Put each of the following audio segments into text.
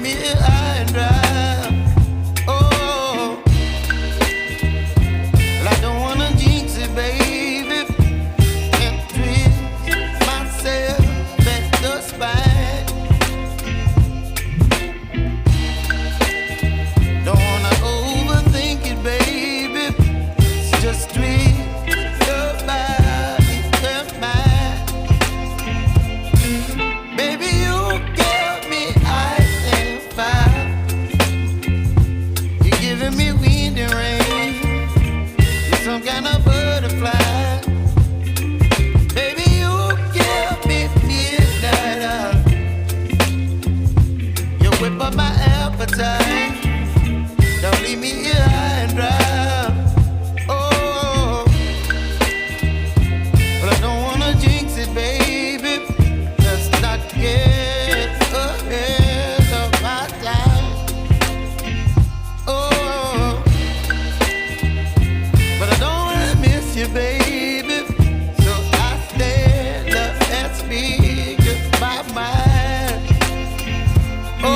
me high and dry. Oh, well, I don't wanna jinx it, baby, and twist myself at the spine. Don't wanna overthink it, baby. It's just twist your body and mine. Baby, you give me ice and fire. You're giving me wind and rain. You're some kind of butterfly. Baby, you give me midnight. You whip up my appetite. Don't leave me here high and dry. Oh, but I don't wanna jinx it, baby. Let's not get ahead of my time. Oh, but I don't wanna miss you, baby. So I stand up and speak my mind. Oh.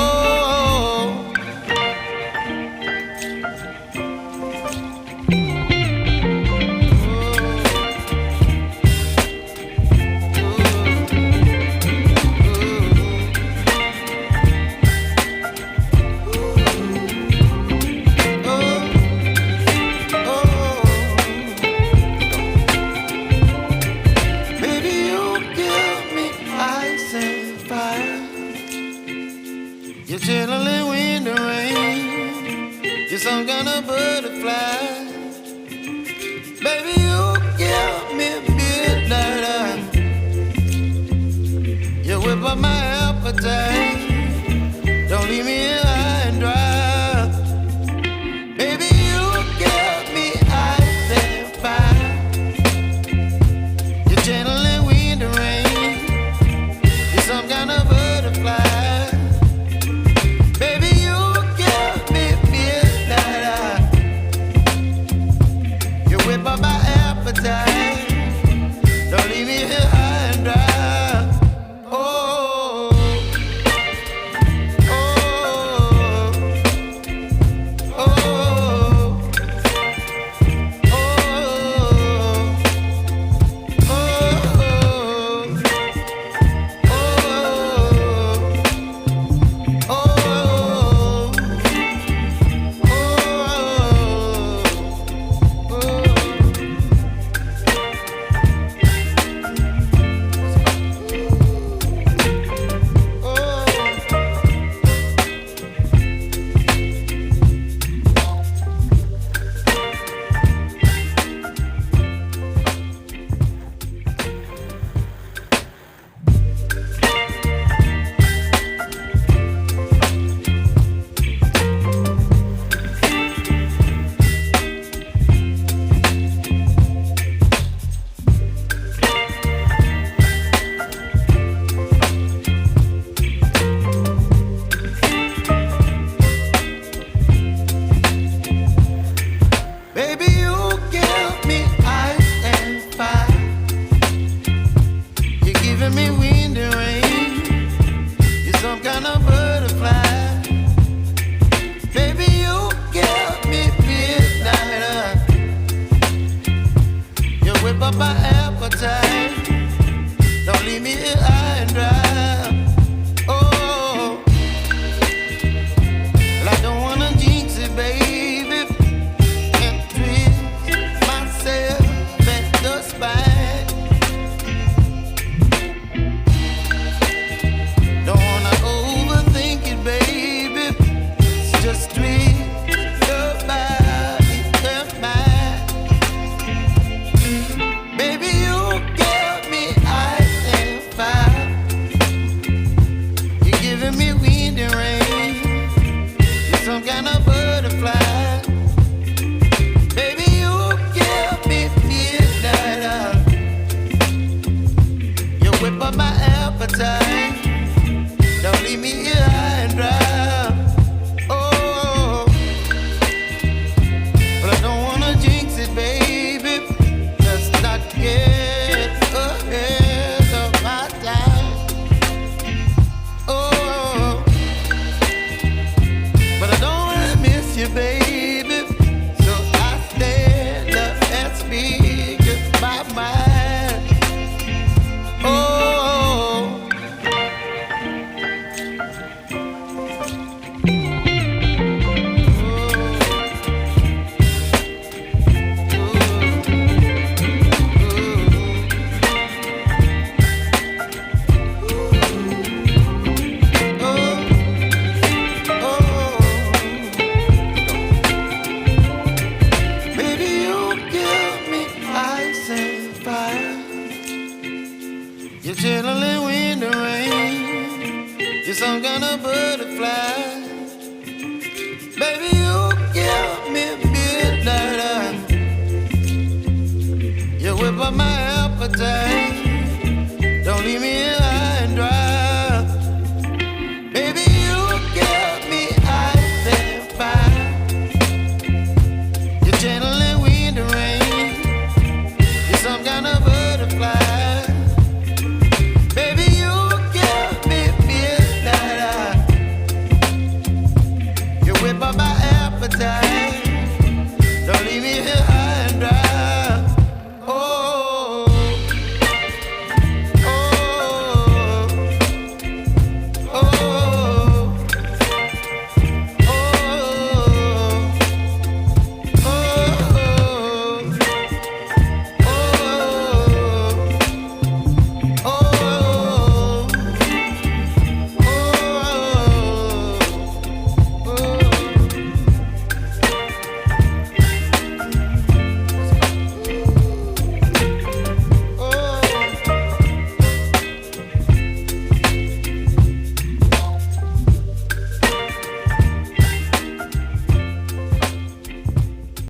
Baby, you give me ice and fire. You're chilling wind and rain. You're some kind of butterfly. Baby, you give me midnight. You whip up my appetite. Don't leave me